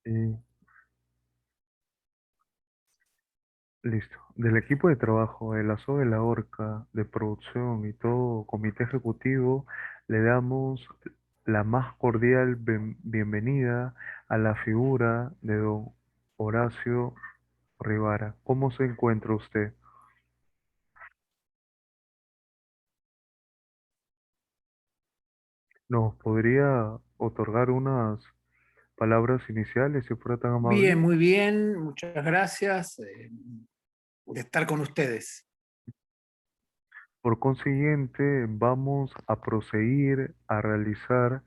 Y listo. Del equipo de trabajo, el Aso de la Horca, de producción y todo comité ejecutivo, le damos la más cordial bienvenida a la figura de don Horacio Rivara. ¿Cómo se encuentra usted? ¿Nos podría otorgar unas palabras iniciales, si fuera tan amable? Bien, muy bien, muchas gracias de estar con ustedes. Por consiguiente, vamos a proseguir a realizar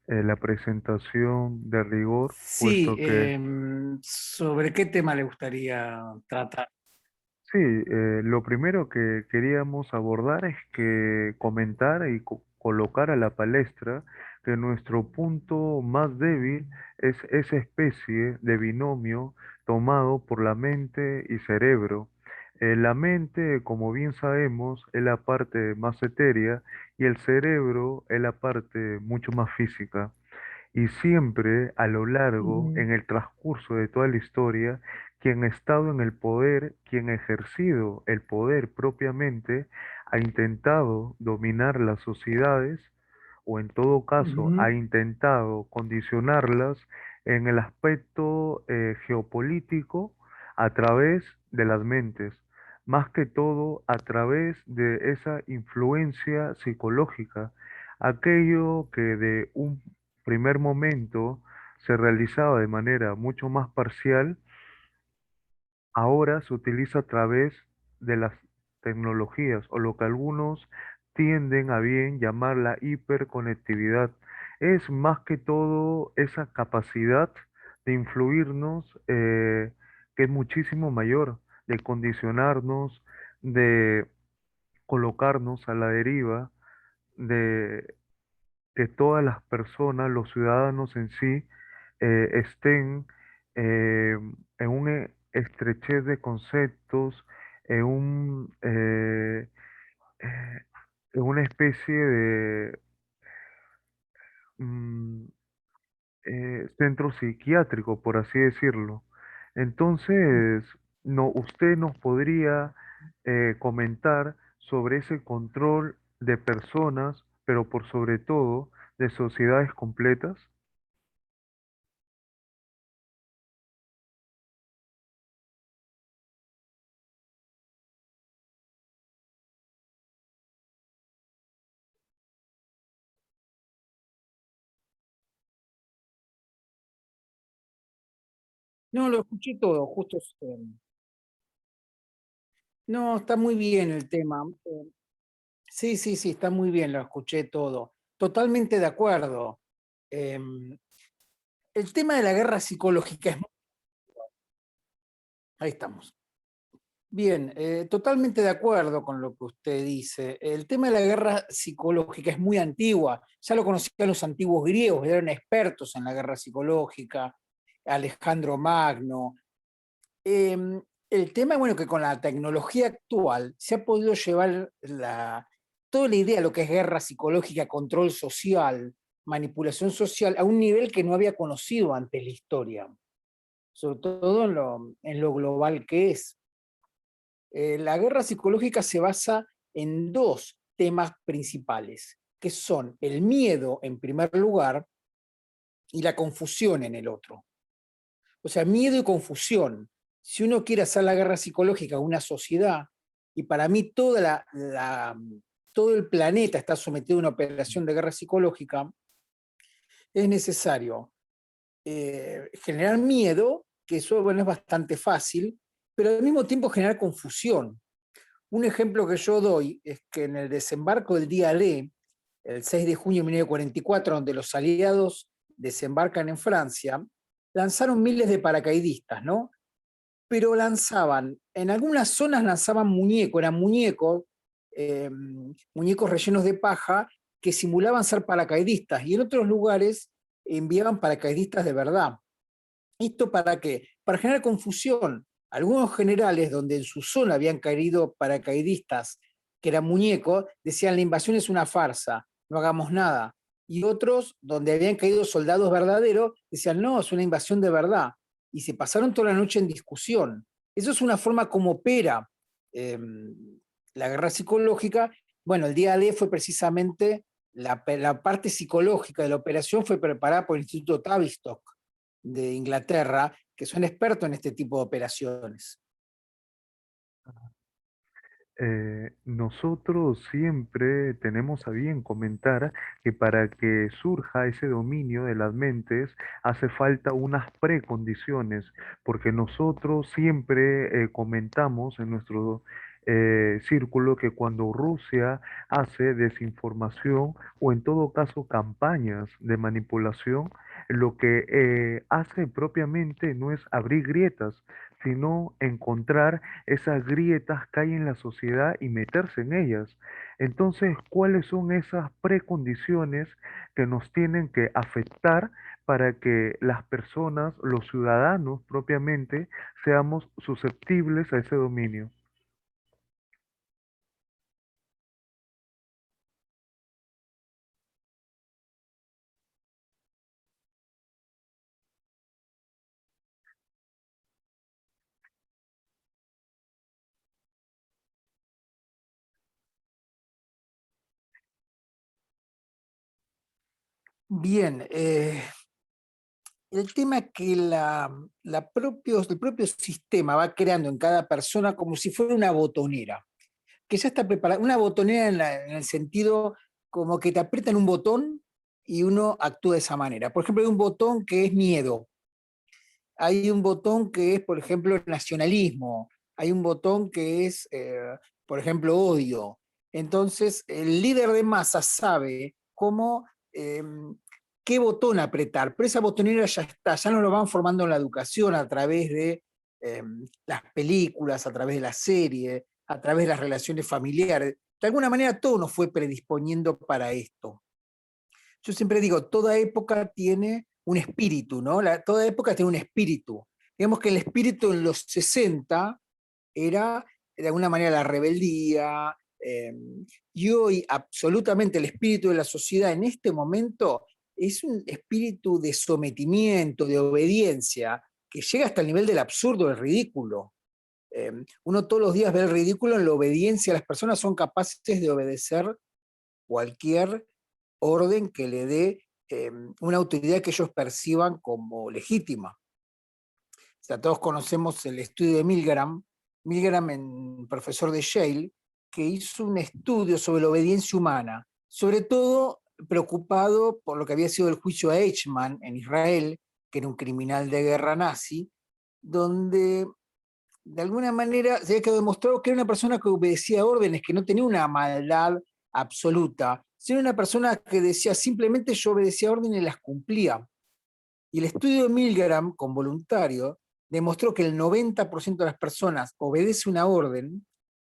la presentación de rigor, Sí, puesto que ¿sobre qué tema le gustaría tratar? sí, lo primero que queríamos abordar es que comentar y colocar a la palestra que nuestro punto más débil es esa especie de binomio tomado por la mente y cerebro. La mente, como bien sabemos, es la parte más etérea y el cerebro es la parte mucho más física. Y siempre a lo largo, Mm, en el transcurso de toda la historia, quien ha estado en el poder, quien ha ejercido el poder propiamente, ha intentado dominar las sociedades o en todo caso ha ujú, intentado condicionarlas en el aspecto geopolítico a través de las mentes, más que todo a través de esa influencia psicológica, aquello que de un primer momento se realizaba de manera mucho más parcial, ahora se utiliza a través de las tecnologías o lo que algunos tienden a bien llamar la hiperconectividad. Es más que todo esa capacidad de influirnos que es muchísimo mayor, de condicionarnos, de colocarnos a la deriva, de que todas las personas, los ciudadanos en sí, estén en una estrechez de conceptos, en eh, en una especie de mm, centro psiquiátrico, por así decirlo. Entonces, no, usted nos podría comentar sobre ese control de personas, pero por sobre todo de sociedades completas. No, lo escuché todo, justo. No, está muy bien el tema. Sí, sí, sí, está muy bien, lo escuché todo. Totalmente de acuerdo. Eh, el tema de la guerra psicológica es... Ahí estamos. Bien, totalmente de acuerdo con lo que usted dice. El tema de la guerra psicológica es muy antigua. Ya lo conocían los antiguos griegos, eran expertos en la guerra psicológica, Alejandro Magno. Eh, el tema, bueno, que con la tecnología actual se ha podido llevar toda la idea de lo que es guerra psicológica, control social, manipulación social, a un nivel que no había conocido antes la historia, sobre todo en lo global que es. La guerra psicológica se basa en dos temas principales, que son el miedo en primer lugar y la confusión en el otro. O sea, miedo y confusión. Si uno quiere hacer la guerra psicológica a una sociedad, y para mí todo el planeta está sometido a una operación de guerra psicológica, es necesario generar miedo, que eso bueno, es bastante fácil, pero al mismo tiempo generar confusión. Un ejemplo que yo doy es que en el desembarco del día D, el 6 de junio de 1944, donde los aliados desembarcan en Francia, lanzaron miles de paracaidistas, ¿no? Pero lanzaban, en algunas zonas lanzaban muñecos, eran muñecos, eh, muñecos rellenos de paja que simulaban ser paracaidistas y en otros lugares enviaban paracaidistas de verdad. ¿Esto para qué? Para generar confusión. Algunos generales, donde en su zona habían caído paracaidistas que eran muñecos, decían la invasión es una farsa, no hagamos nada. y otros donde habían caído soldados verdaderos, decían, no, es una invasión de verdad. Y se pasaron toda la noche en discusión. Eso es una forma como opera eh, la guerra psicológica. Bueno, el día D fue precisamente la parte psicológica de la operación fue preparada por el Instituto Tavistock de Inglaterra, que son expertos en este tipo de operaciones. Nosotros siempre tenemos a bien comentar que para que surja ese dominio de las mentes hace falta unas precondiciones, porque nosotros siempre comentamos en nuestro círculo que cuando Rusia hace desinformación o en todo caso campañas de manipulación, lo que hace propiamente no es abrir grietas, sino encontrar esas grietas que hay en la sociedad y meterse en ellas. Entonces, ¿cuáles son esas precondiciones que nos tienen que afectar para que las personas, los ciudadanos propiamente, seamos susceptibles a ese dominio? Bien, el tema es que el propio sistema va creando en cada persona como si fuera una botonera, que ya está preparada, una botonera en el sentido como que te aprietan un botón y uno actúa de esa manera. Por ejemplo, hay un botón que es miedo, hay un botón que es, por ejemplo, nacionalismo, hay un botón que es, por ejemplo, odio. Entonces, el líder de masa sabe cómo, qué botón apretar, pero esa botonera ya está, ya nos lo van formando en la educación a través de las películas, a través de la serie, a través de las relaciones familiares. De alguna manera todo nos fue predisponiendo para esto. Yo siempre digo, toda época tiene un espíritu, ¿no? Toda época tiene un espíritu. Digamos que el espíritu en los 60 era de alguna manera la rebeldía, y hoy absolutamente el espíritu de la sociedad en este momento es un espíritu de sometimiento, de obediencia, que llega hasta el nivel del absurdo, del ridículo. Uno todos los días ve el ridículo en la obediencia, las personas son capaces de obedecer cualquier orden que le dé una autoridad que ellos perciban como legítima. O sea, todos conocemos el estudio de Milgram, Milgram, profesor de Yale, que hizo un estudio sobre la obediencia humana, sobre todo preocupado por lo que había sido el juicio a Eichmann en Israel, que era un criminal de guerra nazi, donde de alguna manera se había quedado demostrado que era una persona que obedecía órdenes, que no tenía una maldad absoluta, sino una persona que decía simplemente yo obedecía órdenes y las cumplía. Y el estudio de Milgram con voluntario demostró que el 90% de las personas obedece una orden,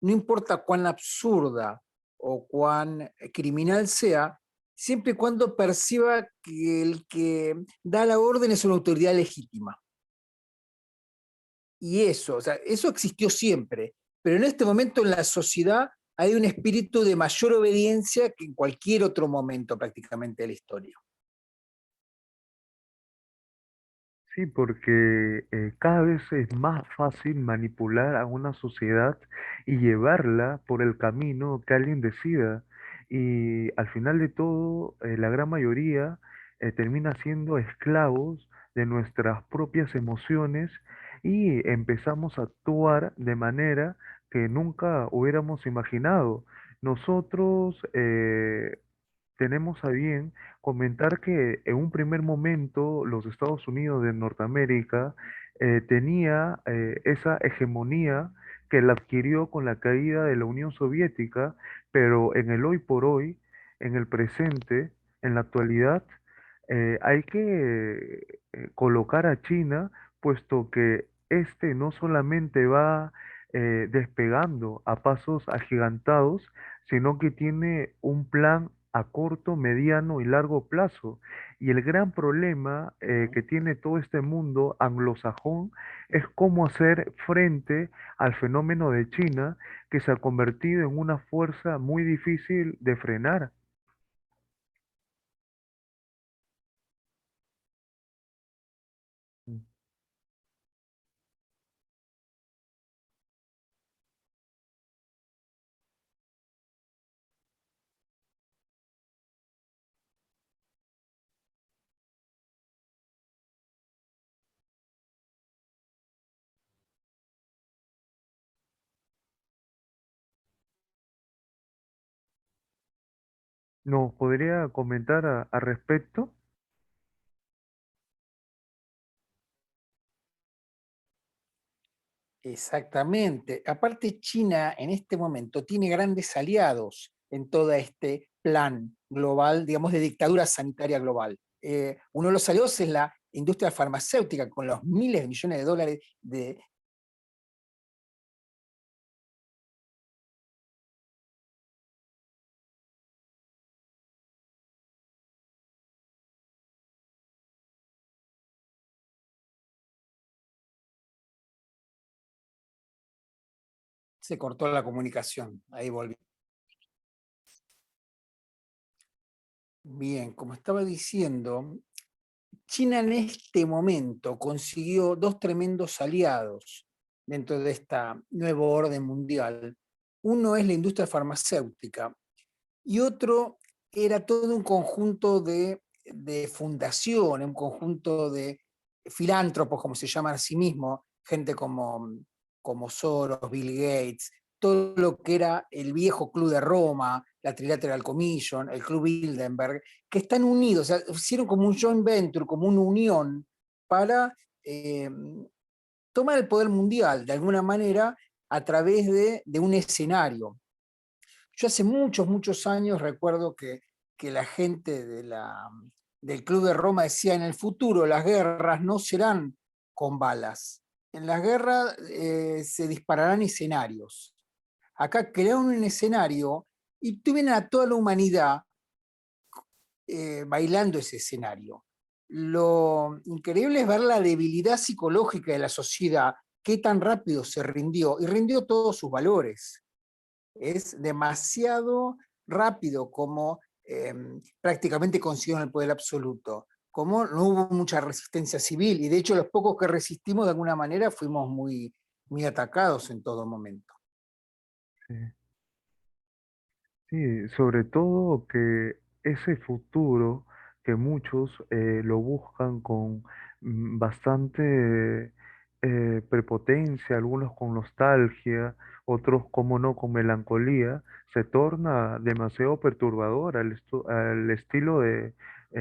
no importa cuán absurda o cuán criminal sea, siempre y cuando perciba que el que da la orden es una autoridad legítima. Y eso, o sea, eso existió siempre, pero en este momento en la sociedad hay un espíritu de mayor obediencia que en cualquier otro momento prácticamente de la historia. Sí, porque cada vez es más fácil manipular a una sociedad y llevarla por el camino que alguien decida. Y al final de todo, la gran mayoría termina siendo esclavos de nuestras propias emociones y empezamos a actuar de manera que nunca hubiéramos imaginado. Nosotros tenemos a bien comentar que en un primer momento los Estados Unidos de Norteamérica tenía esa hegemonía que la adquirió con la caída de la Unión Soviética, pero en el hoy por hoy, en el presente, en la actualidad, hay que colocar a China, puesto que este no solamente va despegando a pasos agigantados, sino que tiene un plan a corto, mediano y largo plazo. Y el gran problema que tiene todo este mundo anglosajón es cómo hacer frente al fenómeno de China, que se ha convertido en una fuerza muy difícil de frenar. ¿Nos podría comentar al respecto? Exactamente. Aparte, China en este momento tiene grandes aliados en todo este plan global, digamos, de dictadura sanitaria global. Uno de los aliados es la industria farmacéutica, con los miles de millones de dólares de se cortó la comunicación. Ahí volví. Bien, como estaba diciendo, China en este momento consiguió dos tremendos aliados dentro de esta nuevo orden mundial. Uno es la industria farmacéutica y otro era todo un conjunto de fundaciones, un conjunto de filántropos, como se llaman a sí mismos, gente como Soros, Bill Gates, todo lo que era el viejo Club de Roma, la Trilateral Commission, el Club Bilderberg, que están unidos, o sea, hicieron como un joint venture, como una unión para eh, tomar el poder mundial de alguna manera a través de un escenario. Yo hace muchos, muchos años recuerdo que la gente del Club de Roma decía, en el futuro las guerras no serán con balas, en las guerras se dispararán escenarios. Acá crearon un escenario y tuvieron a toda la humanidad bailando ese escenario. Lo increíble es ver la debilidad psicológica de la sociedad, qué tan rápido se rindió y rindió todos sus valores. Es demasiado rápido como prácticamente consiguieron el poder absoluto, como no hubo mucha resistencia civil y de hecho los pocos que resistimos de alguna manera fuimos muy atacados en todo momento. Sí. Sí, sobre todo que ese futuro que muchos lo buscan con bastante prepotencia, algunos con nostalgia, otros, como no, con melancolía, se torna demasiado perturbador al estilo de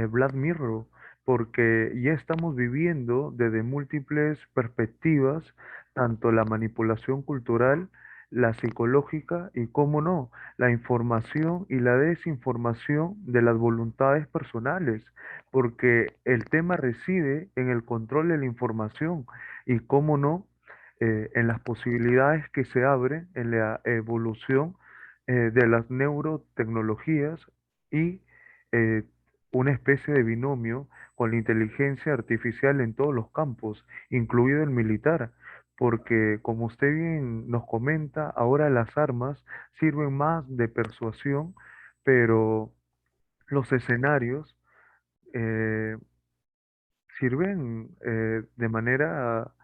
Black Mirror, porque ya estamos viviendo desde múltiples perspectivas, tanto la manipulación cultural, la psicológica y, cómo no, la información y la desinformación de las voluntades personales, porque el tema reside en el control de la información y, cómo no, en las posibilidades que se abren en la evolución de las neurotecnologías y eh, una especie de binomio con la inteligencia artificial en todos los campos, incluido el militar. Porque, como usted bien nos comenta, ahora las armas sirven más de persuasión, pero los escenarios eh, sirven de manera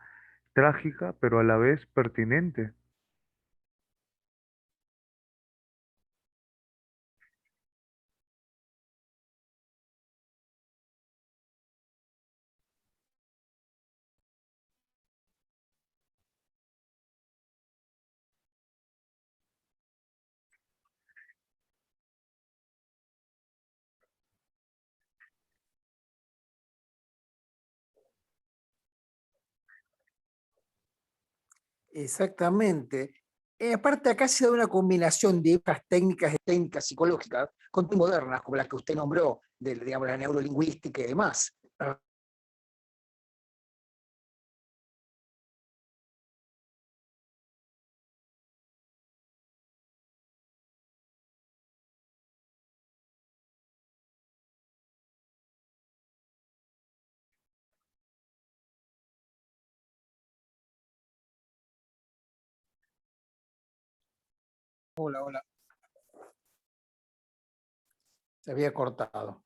trágica, pero a la vez pertinente. Exactamente. Aparte acá se da una combinación de otras técnicas psicológicas con modernas, como las que usted nombró, de digamos, la neurolingüística y demás. Hola, hola. Se había cortado.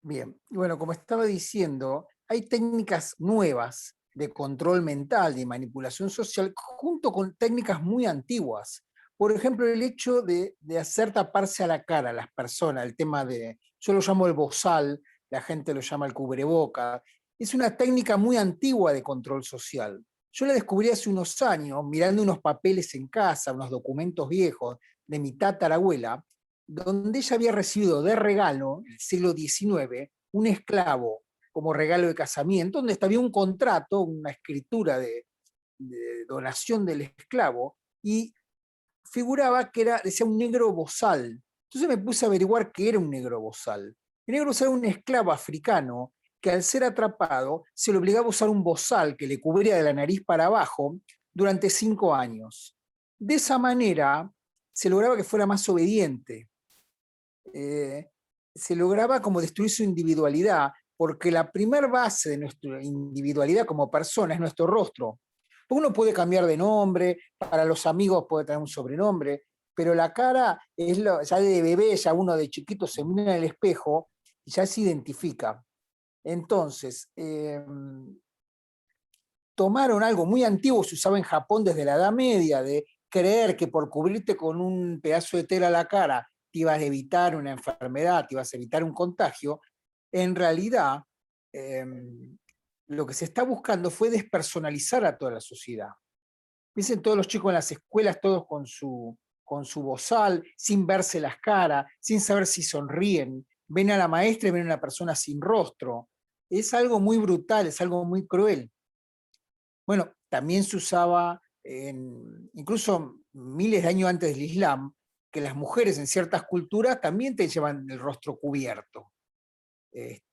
Bien, bueno, como estaba diciendo, hay técnicas nuevas de control mental, de manipulación social, junto con técnicas muy antiguas. Por ejemplo, el hecho de hacer taparse a la cara a las personas, el tema de, yo lo llamo el bozal, la gente lo llama el cubreboca, es una técnica muy antigua de control social. Yo la descubrí hace unos años, mirando unos papeles en casa, unos documentos viejos, de mi tatarabuela, donde ella había recibido de regalo, en el siglo XIX, un esclavo como regalo de casamiento, donde había un contrato, una escritura de donación del esclavo, y figuraba que era, decía, un negro bozal. Entonces me puse a averiguar qué era un negro bozal. El negro bozal era un esclavo africano que al ser atrapado se le obligaba a usar un bozal que le cubría de la nariz para abajo durante 5 años. De esa manera se lograba que fuera más obediente. Eh, Se lograba como destruir su individualidad, porque la primer base de nuestra individualidad como persona es nuestro rostro. Uno puede cambiar de nombre, para los amigos puede tener un sobrenombre, pero la cara es ya de bebé, ya uno de chiquito se mira en el espejo y ya se identifica. Entonces, tomaron algo muy antiguo, se usaba en Japón desde la Edad Media, de creer que por cubrirte con un pedazo de tela la cara te ibas a evitar una enfermedad, te ibas a evitar un contagio. En realidad, eh, lo que se está buscando fue despersonalizar a toda la sociedad. Piensen todos los chicos en las escuelas, todos con su bozal, sin verse las caras, sin saber si sonríen. Ven a la maestra y ven a una persona sin rostro. Es algo muy brutal, es algo muy cruel. Bueno, también se usaba, incluso miles de años antes del Islam, que las mujeres en ciertas culturas también te llevan el rostro cubierto. Que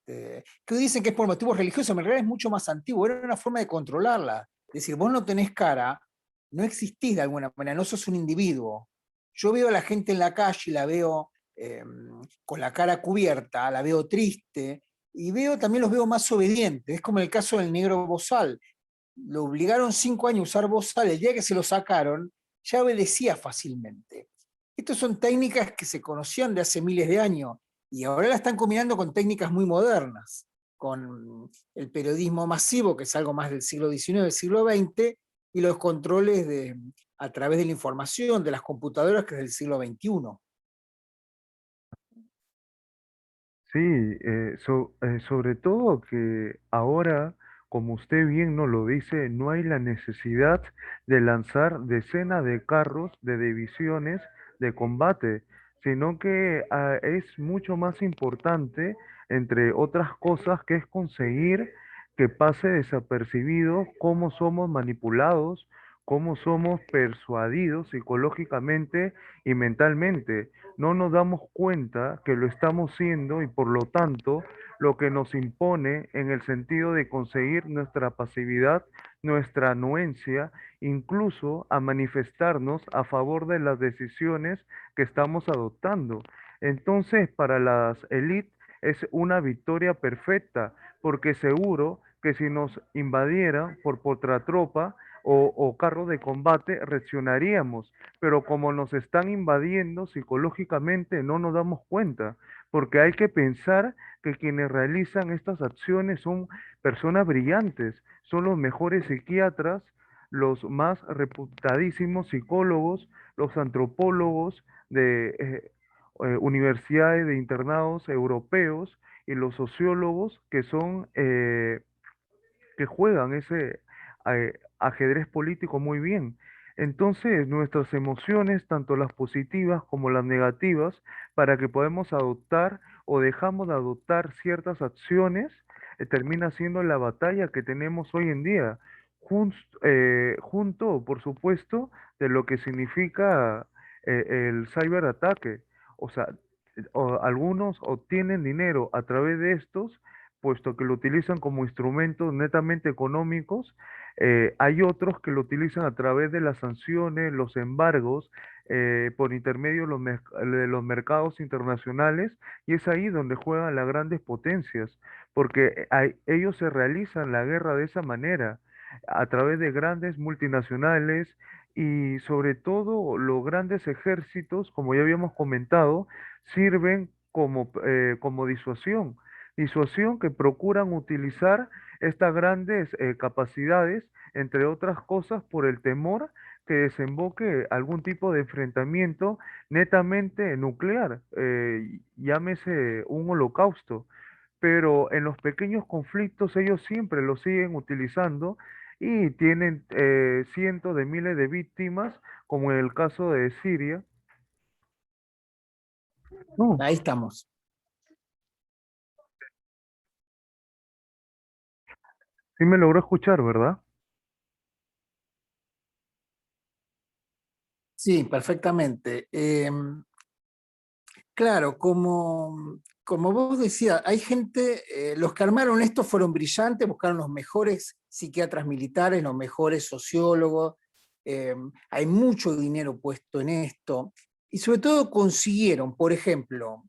dicen que es por motivos religiosos, pero en realidad es mucho más antiguo, era una forma de controlarla. Es decir, vos no tenés cara, no existís de alguna manera, no sos un individuo. Yo veo a la gente en la calle, la veo con la cara cubierta, la veo triste, y también los veo más obedientes. Es como el caso del negro bozal. Lo obligaron 5 años a usar bozal, el día que se lo sacaron, ya obedecía fácilmente. Estas son técnicas que se conocían de hace miles de años y ahora la están combinando con técnicas muy modernas, con el periodismo masivo, que es algo más del siglo XIX, siglo XX, y los controles a través de la información, de las computadoras, que es del siglo XXI. Sí, sobre todo que ahora, como usted bien nos lo dice, no hay la necesidad de lanzar decenas de carros de divisiones de combate, sino que es mucho más importante, entre otras cosas, que es conseguir que pase desapercibido cómo somos manipulados, cómo somos persuadidos psicológicamente y mentalmente. No nos damos cuenta que lo estamos siendo y por lo tanto lo que nos impone en el sentido de conseguir nuestra pasividad, nuestra anuencia, incluso a manifestarnos a favor de las decisiones que estamos adoptando. Entonces, para las élites es una victoria perfecta, porque seguro que si nos invadieran por otra tropa o carro de combate, reaccionaríamos, pero como nos están invadiendo psicológicamente no nos damos cuenta, porque hay que pensar que quienes realizan estas acciones son personas brillantes, son los mejores psiquiatras, los más reputadísimos psicólogos, los antropólogos de universidades de internados europeos y los sociólogos que son que juegan ese ajedrez político muy bien. Entonces, nuestras emociones, tanto las positivas como las negativas, para que podamos adoptar o dejamos de adoptar ciertas acciones, termina siendo la batalla que tenemos hoy en día, junto, por supuesto, de lo que significa el ciberataque. O sea, algunos obtienen dinero a través de estos puesto que lo utilizan como instrumentos netamente económicos. Hay otros que lo utilizan a través de las sanciones, los embargos, por intermedio de los mercados internacionales, y es ahí donde juegan las grandes potencias, porque ellos se realizan la guerra de esa manera, a través de grandes multinacionales. Y sobre todo los grandes ejércitos, como ya habíamos comentado, sirven como disuasión que procuran utilizar estas grandes capacidades, entre otras cosas, por el temor que desemboque algún tipo de enfrentamiento netamente nuclear, llámese un holocausto. Pero en los pequeños conflictos ellos siempre lo siguen utilizando y tienen cientos de miles de víctimas, como en el caso de Siria, No, Ahí estamos. sí me logró escuchar, ¿verdad? Sí, perfectamente. Claro, como vos decías, hay gente, los que armaron esto fueron brillantes, buscaron los mejores psiquiatras militares, los mejores sociólogos, hay mucho dinero puesto en esto, y sobre todo consiguieron, por ejemplo,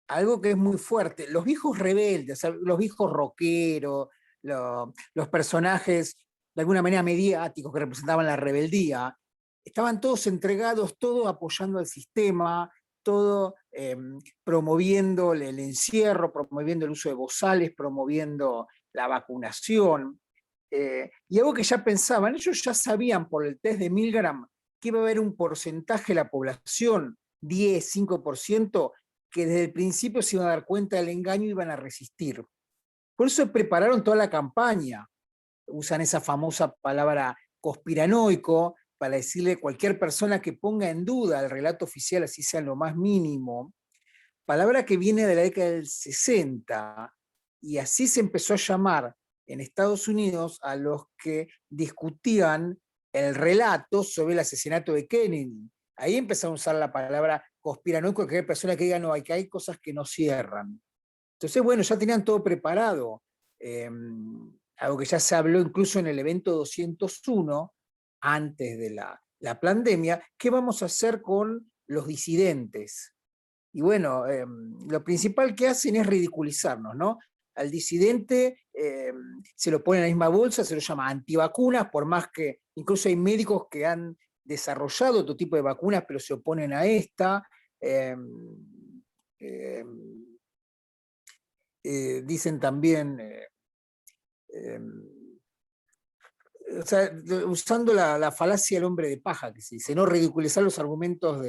algo que es muy fuerte, los viejos rebeldes, o sea, los viejos rockeros, los personajes de alguna manera mediáticos que representaban la rebeldía, estaban todos entregados, todos apoyando al sistema, todo promoviendo el encierro, promoviendo el uso de bozales, promoviendo la vacunación. Y algo que ya pensaban, ellos ya sabían por el test de Milgram que iba a haber un porcentaje de la población, 10, 5%, que desde el principio se iban a dar cuenta del engaño y iban a resistir. Por eso prepararon toda la campaña. Usan esa famosa palabra conspiranoico para decirle a cualquier persona que ponga en duda el relato oficial, así sea en lo más mínimo, palabra que viene de la década del 60, y así se empezó a llamar en Estados Unidos a los que discutían el relato sobre el asesinato de Kennedy. Ahí empezaron a usar la palabra conspiranoico, que hay personas que digan, no, que hay cosas que no cierran. Entonces, bueno, ya tenían todo preparado. Eh, Algo que ya se habló incluso en el evento 201, antes de la pandemia, ¿qué vamos a hacer con los disidentes? Y bueno, lo principal que hacen es ridiculizarnos, ¿no? Al disidente se lo pone en la misma bolsa, se lo llama antivacunas, por más que incluso hay médicos que han desarrollado otro tipo de vacunas, pero se oponen a esta. Eh, eh, Dicen también, eh, o sea, usando la falacia del hombre de paja, que se dice, no ridiculizar los argumentos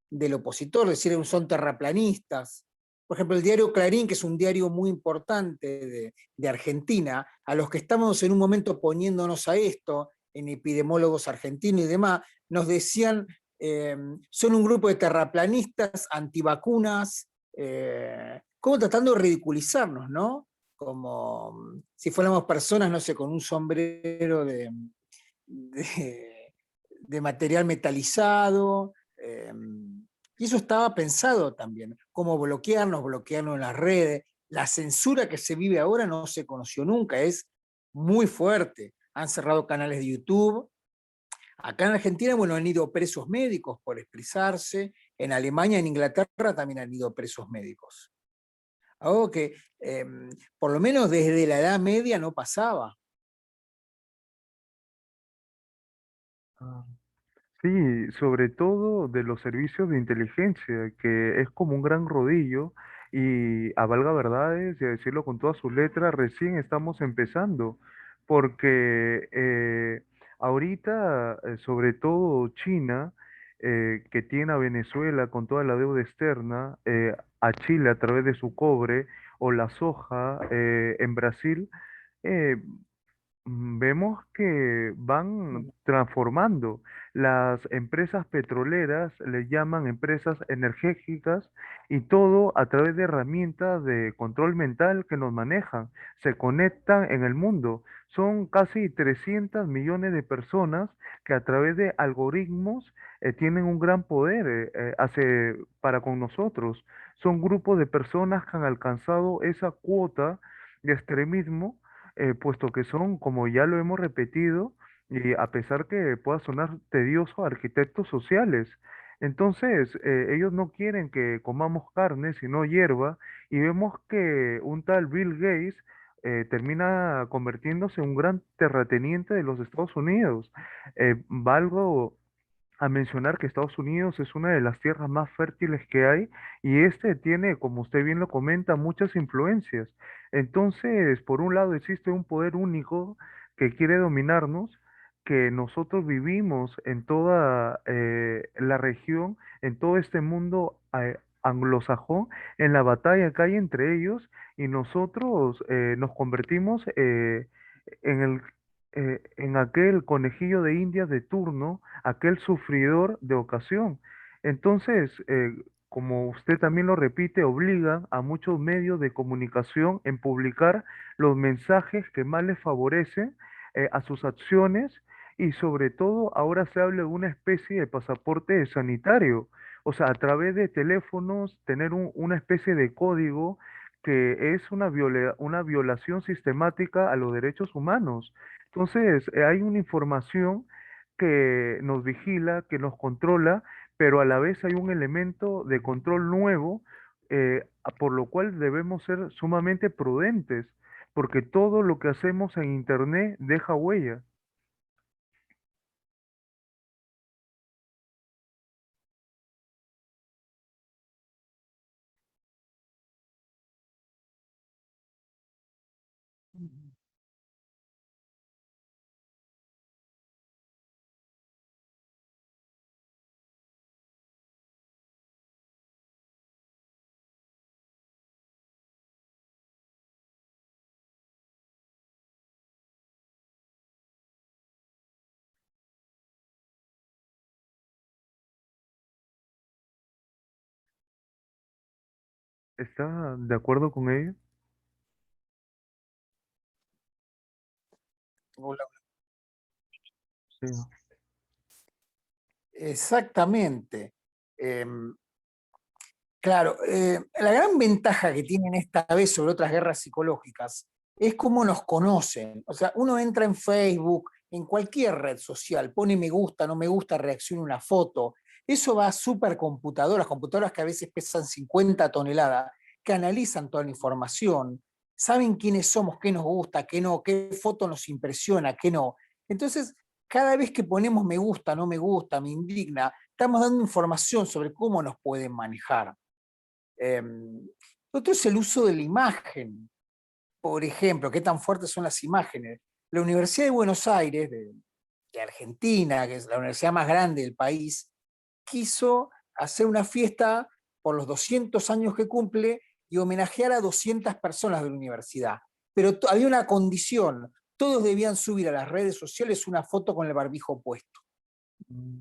del opositor, decir que son terraplanistas. Por ejemplo, el diario Clarín, que es un diario muy importante de Argentina, a los que estamos en un momento oponiéndonos a esto, en epidemiólogos argentinos y demás, nos decían, son un grupo de terraplanistas, antivacunas, como tratando de ridiculizarnos, ¿no? Como si fuéramos personas, no sé, con un sombrero de, de material metalizado. Y eso estaba pensado también, cómo bloquearnos en las redes. La censura que se vive ahora no se conoció nunca, es muy fuerte. Han cerrado canales de YouTube. Acá en Argentina, bueno, han ido presos médicos por expresarse. En Alemania, en Inglaterra también han ido presos médicos. Algo que por lo menos desde la Edad Media no pasaba. Ah, sí, sobre todo de los servicios de inteligencia, que es como un gran rodillo y a valga verdades y a decirlo con todas sus letras, recién estamos empezando, porque ahorita, sobre todo China, que tiene a Venezuela con toda la deuda externa, a Chile a través de su cobre o la soja en Brasil, eh, vemos que van transformando. Las empresas petroleras le llaman empresas energéticas y todo a través de herramientas de control mental que nos manejan. Se conectan en el mundo. Son casi 300 millones de personas que a través de algoritmos tienen un gran poder para con nosotros. Son grupos de personas que han alcanzado esa cuota de extremismo, puesto que son, como ya lo hemos repetido, y a pesar que pueda sonar tedioso, arquitectos sociales. Entonces, ellos no quieren que comamos carne, sino hierba, y vemos que un tal Bill Gates termina convirtiéndose en un gran terrateniente de los Estados Unidos. Valgo a mencionar que Estados Unidos es una de las tierras más fértiles que hay y este tiene, como usted bien lo comenta, muchas influencias. Entonces, por un lado existe un poder único que quiere dominarnos, que nosotros vivimos en toda la región, en todo este mundo anglosajón, en la batalla que hay entre ellos y nosotros nos convertimos en en aquel conejillo de Indias de turno, aquel sufridor de ocasión. Entonces, como usted también lo repite, obligan a muchos medios de comunicación en publicar los mensajes que más les favorecen a sus acciones y sobre todo ahora se habla de una especie de pasaporte sanitario, o sea, a través de teléfonos tener una especie de código que es una violación sistemática a los derechos humanos. Entonces, hay una información que nos vigila, que nos controla, pero a la vez hay un elemento de control nuevo, por lo cual debemos ser sumamente prudentes, porque todo lo que hacemos en Internet deja huella. ¿Está de acuerdo con ello? Sí. Exactamente. Em, Claro, la gran ventaja que tienen esta vez sobre otras guerras psicológicas es cómo nos conocen. O sea, uno entra en Facebook, en cualquier red social, pone me gusta, no me gusta, reacciona una foto. Eso va a supercomputadoras, computadoras que a veces pesan 50 toneladas, que analizan toda la información, saben quiénes somos, qué nos gusta, qué no, qué foto nos impresiona, qué no. Entonces, cada vez que ponemos me gusta, no me gusta, me indigna, estamos dando información sobre cómo nos pueden manejar. Eh, Otro es el uso de la imagen. Por ejemplo, qué tan fuertes son las imágenes. La Universidad de Buenos Aires, de Argentina, que es la universidad más grande del país, quiso hacer una fiesta por los 200 años que cumple y homenajear a 200 personas de la universidad. Pero había una condición, todos debían subir a las redes sociales una foto con el barbijo puesto. Mm.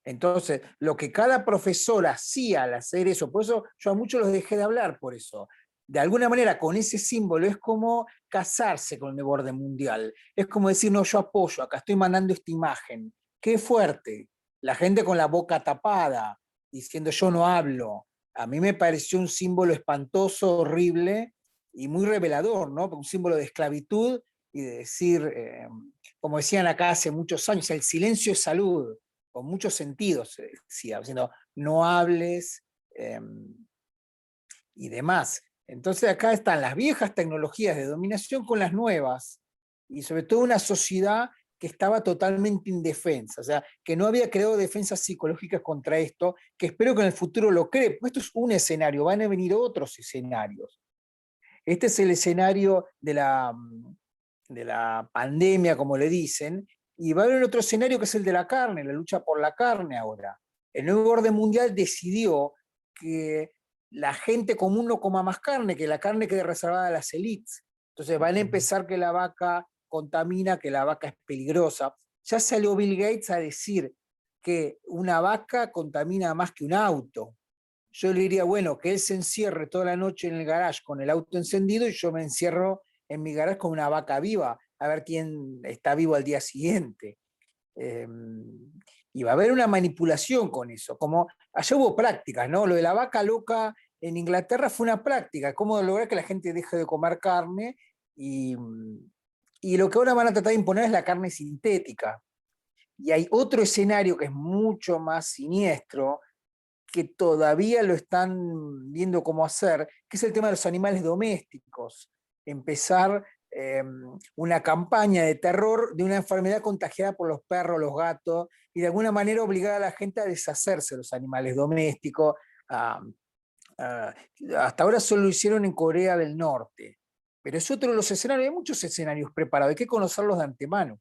Entonces, lo que cada profesor hacía al hacer eso, por eso yo a muchos los dejé de hablar por eso. De alguna manera, con ese símbolo es como casarse con el borde mundial. Es como decir, no, yo apoyo, acá estoy mandando esta imagen. Qué fuerte. La gente con la boca tapada, diciendo yo no hablo. A mí me pareció un símbolo espantoso, horrible y muy revelador, ¿no? Un símbolo de esclavitud y de decir, como decían acá hace muchos años, el silencio es salud con muchos sentidos, se decía, diciendo, no hables eh, y demás. Entonces acá están las viejas tecnologías de dominación con las nuevas, y sobre todo una sociedad que estaba totalmente indefensa, o sea, que no había creado defensas psicológicas contra esto, que espero que en el futuro lo cree, porque esto es un escenario, van a venir otros escenarios. Este es el escenario de la pandemia, como le dicen, y va a haber otro escenario que es el de la carne, la lucha por la carne ahora. El nuevo orden mundial decidió que la gente común no coma más carne, que la carne quede reservada a las élites. Entonces van a Mm. empezar que la vaca contamina, que la vaca es peligrosa. Ya salió Bill Gates a decir que una vaca contamina más que un auto. Yo le diría, bueno, que él se encierre toda la noche en el garage con el auto encendido y yo me encierro en mi garage con una vaca viva, a ver quién está vivo al día siguiente. Eh, y va a haber una manipulación con eso, como allá hubo prácticas, ¿no? Lo de la vaca loca en Inglaterra fue una práctica, cómo lograr que la gente deje de comer carne y, y lo que ahora van a tratar de imponer es la carne sintética. Y hay otro escenario que es mucho más siniestro, que todavía lo están viendo cómo hacer, que es el tema de los animales domésticos. Empezar una campaña de terror de una enfermedad contagiada por los perros, los gatos, y de alguna manera obligar a la gente a deshacerse de los animales domésticos. A, a, Hasta ahora solo lo hicieron en Corea del Norte, pero es otro de los escenarios, hay muchos escenarios preparados, hay que conocerlos de antemano.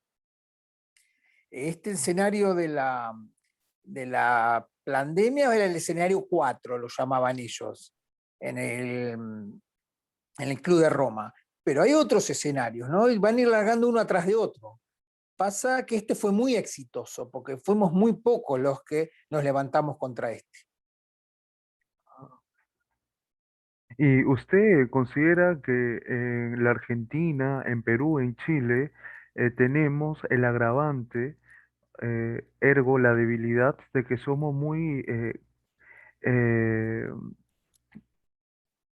Este escenario de la pandemia era el escenario 4 lo llamaban ellos, en el Club de Roma. Pero hay otros escenarios, ¿no? Y van a ir largando uno atrás de otro. Pasa que este fue muy exitoso, porque fuimos muy pocos los que nos levantamos contra este. ¿Y usted considera que en la Argentina, en Perú, en Chile, tenemos el agravante, ergo la debilidad de que somos muy eh,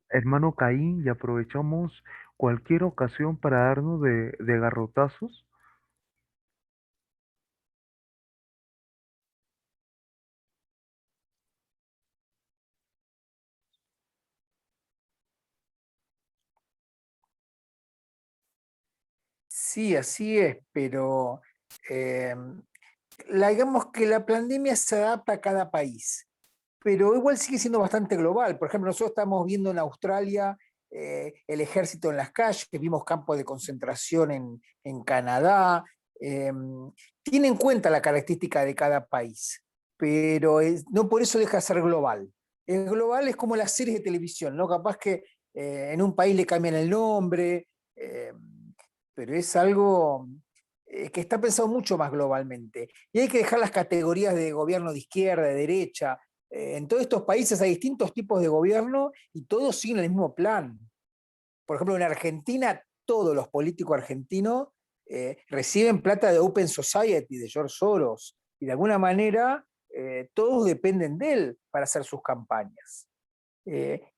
hermano Caín y aprovechamos cualquier ocasión para darnos de garrotazos? Sí, así es, pero eh, digamos que la pandemia se adapta a cada país, pero igual sigue siendo bastante global. Por ejemplo, nosotros estamos viendo en Australia el ejército en las calles, vimos campos de concentración en Canadá. eh, Tiene en cuenta la característica de cada país, pero no por eso deja de ser global. El global es como las series de televisión, ¿no? Capaz que en un país le cambian el nombre, eh, pero es algo que está pensado mucho más globalmente. Y hay que dejar las categorías de gobierno de izquierda, de derecha. En todos estos países hay distintos tipos de gobierno y todos siguen el mismo plan. Por ejemplo, en Argentina, todos los políticos argentinos reciben plata de Open Society, de George Soros, y de alguna manera todos dependen de él para hacer sus campañas.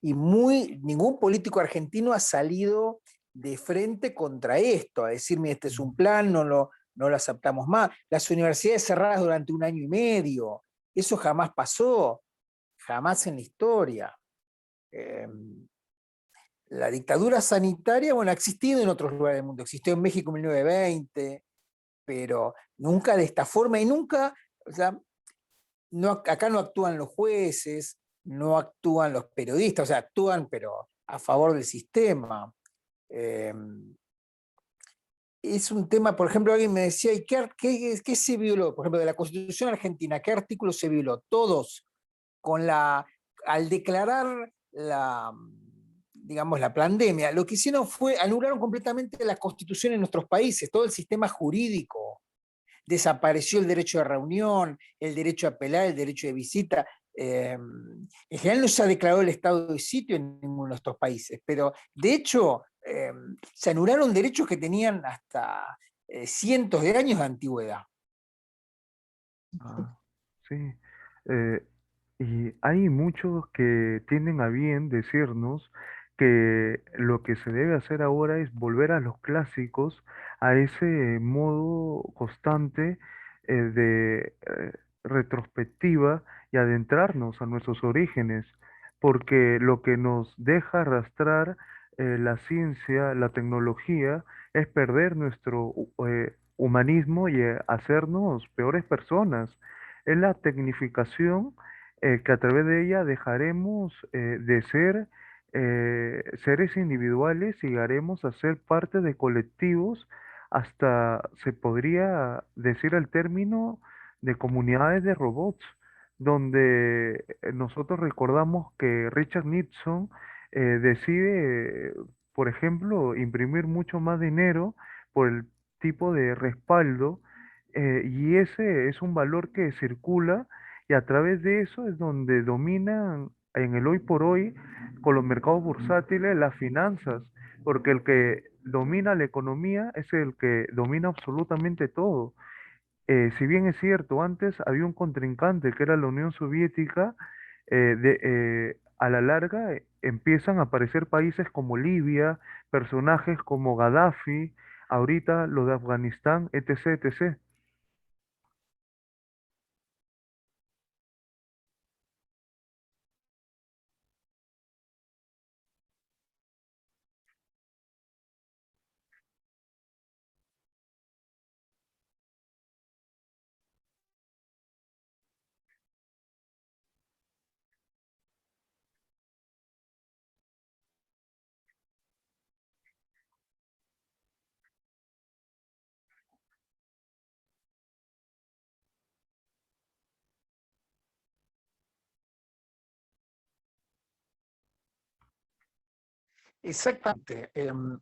Ningún político argentino ha salido de frente contra esto, a decir, este es un plan, no lo aceptamos más. Las universidades cerradas durante un año y medio, eso jamás pasó, jamás en la historia. Eh, la dictadura sanitaria, bueno, ha existido en otros lugares del mundo, existió en México en 1920, pero nunca de esta forma y nunca, o sea, no, acá no actúan los jueces, no actúan los periodistas, o sea, actúan pero a favor del sistema. Eh, es un tema, por ejemplo, alguien me decía, ¿y qué se violó? Por ejemplo, de la Constitución Argentina, ¿qué artículo se violó? Todos, al declarar digamos, la pandemia, lo que hicieron fue anularon completamente la Constitución en nuestros países, todo el sistema jurídico. Desapareció el derecho de reunión, el derecho a apelar, el derecho de visita. En general no se ha declarado el estado de sitio en ninguno de estos países, pero de hecho se anularon derechos que tenían hasta cientos de años de antigüedad. Ah, sí. Eh, y hay muchos que tienen a bien decirnos que lo que se debe hacer ahora es volver a los clásicos, a ese modo constante de retrospectiva y adentrarnos a nuestros orígenes, porque lo que nos deja arrastrar la ciencia, la tecnología, es perder nuestro humanismo y hacernos peores personas. Es la tecnificación que a través de ella dejaremos de ser seres individuales y llegaremos a ser parte de colectivos, hasta se podría decir el término de comunidades de robots, donde nosotros recordamos que Richard Nixon decide, por ejemplo, imprimir mucho más dinero por el tipo de respaldo, y ese es un valor que circula, y a través de eso es donde dominan en el hoy por hoy con los mercados bursátiles las finanzas, porque el que domina la economía es el que domina absolutamente todo. Si bien es cierto, antes había un contrincante que era la Unión Soviética, a la larga empiezan a aparecer países como Libia, personajes como Gaddafi, ahorita lo de Afganistán, etc., etc. Exactamente. En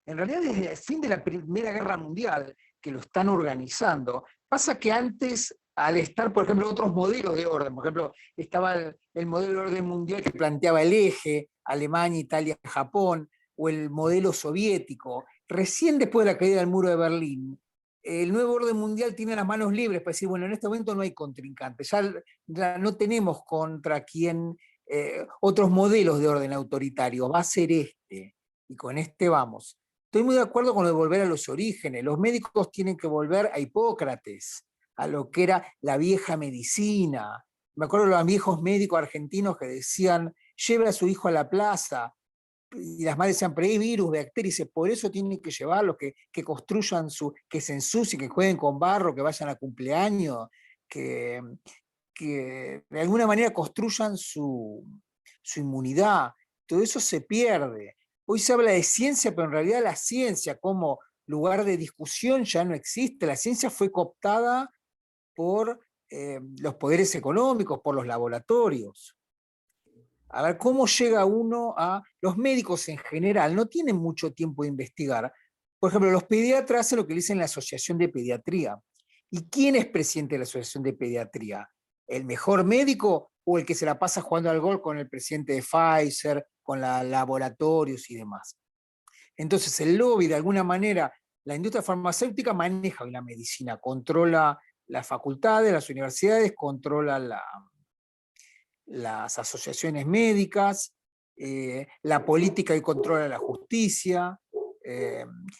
realidad, desde el fin de la Primera Guerra Mundial, que lo están organizando, pasa que antes, al estar, por ejemplo, otros modelos de orden, por ejemplo, estaba el modelo de orden mundial que planteaba el eje, Alemania, Italia, Japón, o el modelo soviético. Recién después de la caída del muro de Berlín, el nuevo orden mundial tiene las manos libres para decir, bueno, en este momento no hay contrincante, ya no tenemos contra quién otros modelos de orden autoritario, va a ser este, y con este vamos. Estoy muy de acuerdo con lo de volver a los orígenes, los médicos tienen que volver a Hipócrates, a lo que era la vieja medicina. Me acuerdo de los viejos médicos argentinos que decían, lleve a su hijo a la plaza, y las madres decían, pero hay virus, bacterias, por eso tienen que llevarlos, que construyan que se ensucien, que jueguen con barro, que vayan a cumpleaños, que, que de alguna manera construyan su inmunidad. Todo eso se pierde. Hoy se habla de ciencia, pero en realidad la ciencia como lugar de discusión ya no existe. La ciencia fue cooptada por los poderes económicos, por los laboratorios. A ver, ¿cómo llega uno a... Los médicos en general no tienen mucho tiempo de investigar. Por ejemplo, los pediatras hacen lo que le dicen la Asociación de Pediatría. ¿Y quién es presidente de la Asociación de Pediatría? ¿El mejor médico o el que se la pasa jugando al gol con el presidente de Pfizer, con los laboratorios y demás? Entonces, el lobby, de alguna manera, la industria farmacéutica maneja la medicina, controla las facultades, las universidades, controla las asociaciones médicas, la política y controla la justicia.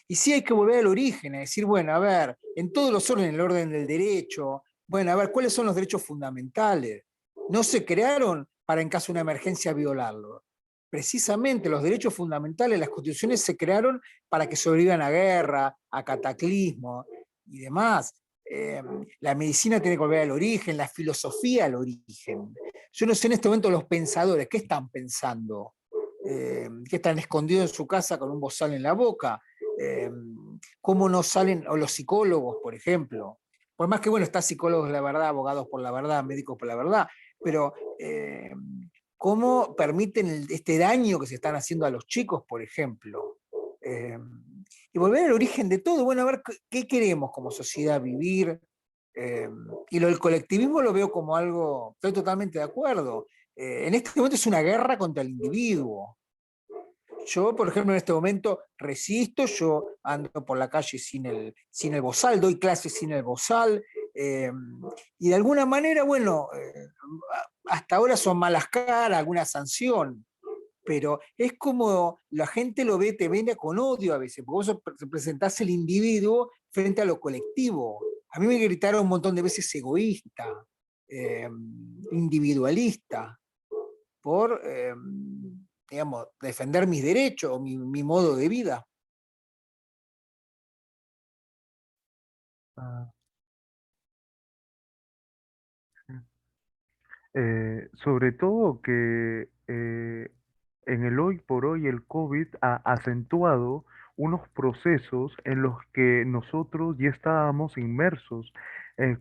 Y sí hay que volver al origen, es decir, bueno, a ver, en todos los órdenes, el orden del derecho, bueno, a ver, ¿cuáles son los derechos fundamentales? No se crearon para en caso de una emergencia violarlos. Precisamente los derechos fundamentales, las constituciones se crearon para que sobrevivan a guerra, a cataclismo y demás. Eh, la medicina tiene que volver al origen, la filosofía al origen. Yo no sé en este momento los pensadores, ¿qué están pensando? ¿Qué están escondidos en su casa con un bozal en la boca? Eh, ¿Cómo no salen, o los psicólogos, por ejemplo? Por más que, bueno, está psicólogos de la verdad, abogados por la verdad, médicos por la verdad, pero ¿cómo permiten este daño que se están haciendo a los chicos, por ejemplo? Eh, y volver al origen de todo, bueno, a ver qué queremos como sociedad vivir, eh, y lo del colectivismo lo veo como algo, estoy totalmente de acuerdo. En este momento es una guerra contra el individuo. Yo, por ejemplo, en este momento resisto, yo ando por la calle sin el bozal, doy clases sin el bozal, eh, y de alguna manera, bueno, hasta ahora son malas caras, alguna sanción, pero es como la gente lo ve, te viene con odio a veces, porque vos representás el individuo frente a lo colectivo. A mí me gritaron un montón de veces egoísta, eh, individualista, por, digamos, defender mis derechos o mi modo de vida. Ah, sí. Sobre todo que en el hoy por hoy el COVID ha acentuado unos procesos en los que nosotros ya estábamos inmersos.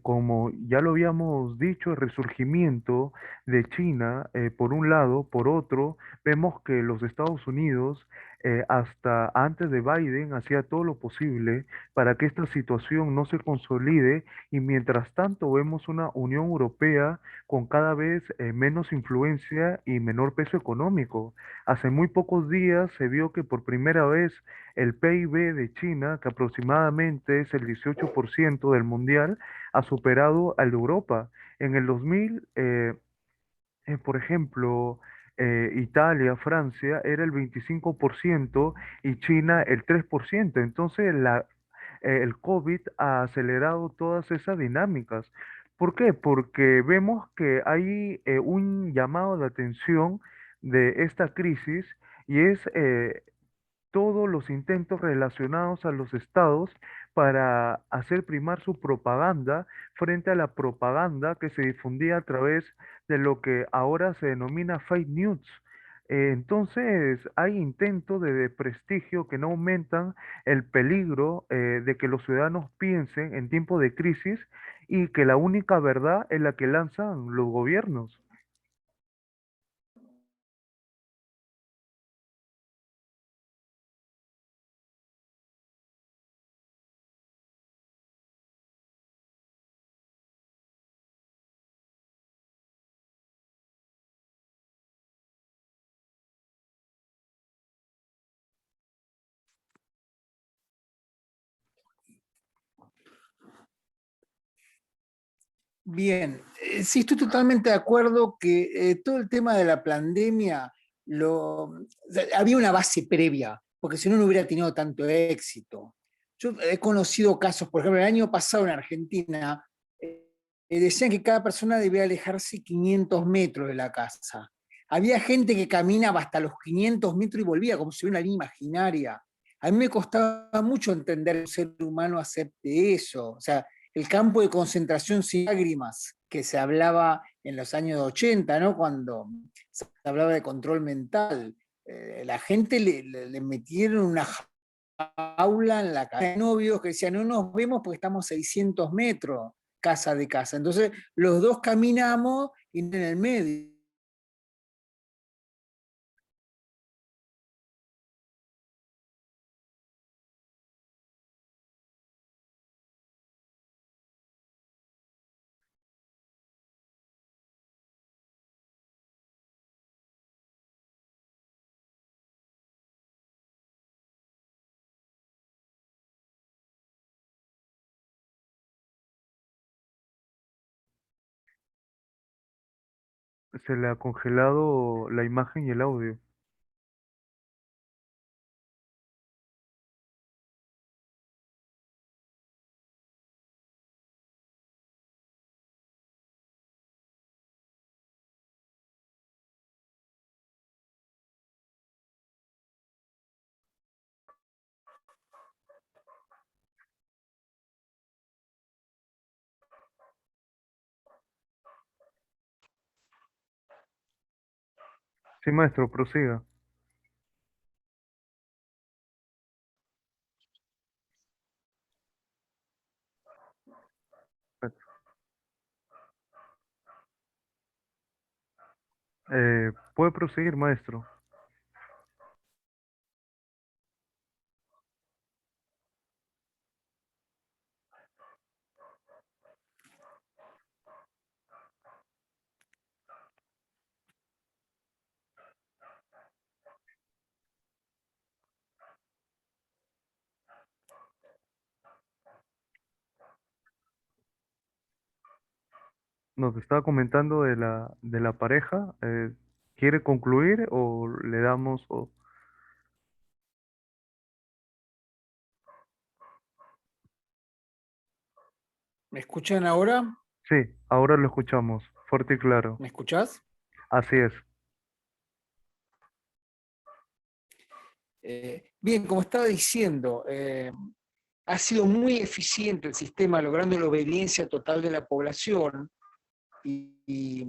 Como ya lo habíamos dicho, el resurgimiento de China, por un lado, por otro, vemos que los Estados Unidos, hasta antes de Biden, hacía todo lo posible para que esta situación no se consolide y mientras tanto vemos una Unión Europea con cada vez menos influencia y menor peso económico. Hace muy pocos días se vio que por primera vez el PIB de China, que aproximadamente es el 18% del mundial, ha superado al de Europa. En el 2000, por ejemplo, Italia, Francia era el 25% y China el 3%. Entonces, el COVID ha acelerado todas esas dinámicas. ¿Por qué? Porque vemos que hay un llamado de atención de esta crisis y es todos los intentos relacionados a los estados para hacer primar su propaganda frente a la propaganda que se difundía a través de lo que ahora se denomina fake news. Entonces, hay intentos de desprestigio que no aumentan el peligro de que los ciudadanos piensen en tiempo de crisis y que la única verdad es la que lanzan los gobiernos. Bien, sí, estoy totalmente de acuerdo que todo el tema de la pandemia o sea, había una base previa, porque si no, no hubiera tenido tanto éxito. Yo he conocido casos, por ejemplo, el año pasado en Argentina, decían que cada persona debía alejarse 500 metros de la casa. Había gente que caminaba hasta los 500 metros y volvía como si fuera una línea imaginaria. A mí me costaba mucho entender que un ser humano acepte eso. O sea, el campo de concentración sin lágrimas que se hablaba en los años 80, ¿no? Cuando se hablaba de control mental. La gente le metieron una jaula en la casa de novios que decían, no nos vemos porque estamos 600 metros casa de casa. Entonces, los dos caminamos y en el medio. Se le ha congelado la imagen y el audio. Sí, maestro, prosiga. Puede proseguir, maestro. Nos estaba comentando de la pareja. ¿Quiere concluir o le damos? ¿Me escuchan ahora? Sí, ahora lo escuchamos, fuerte y claro. ¿Me escuchás? Así es. Bien, como estaba diciendo, ha sido muy eficiente el sistema logrando la obediencia total de la población y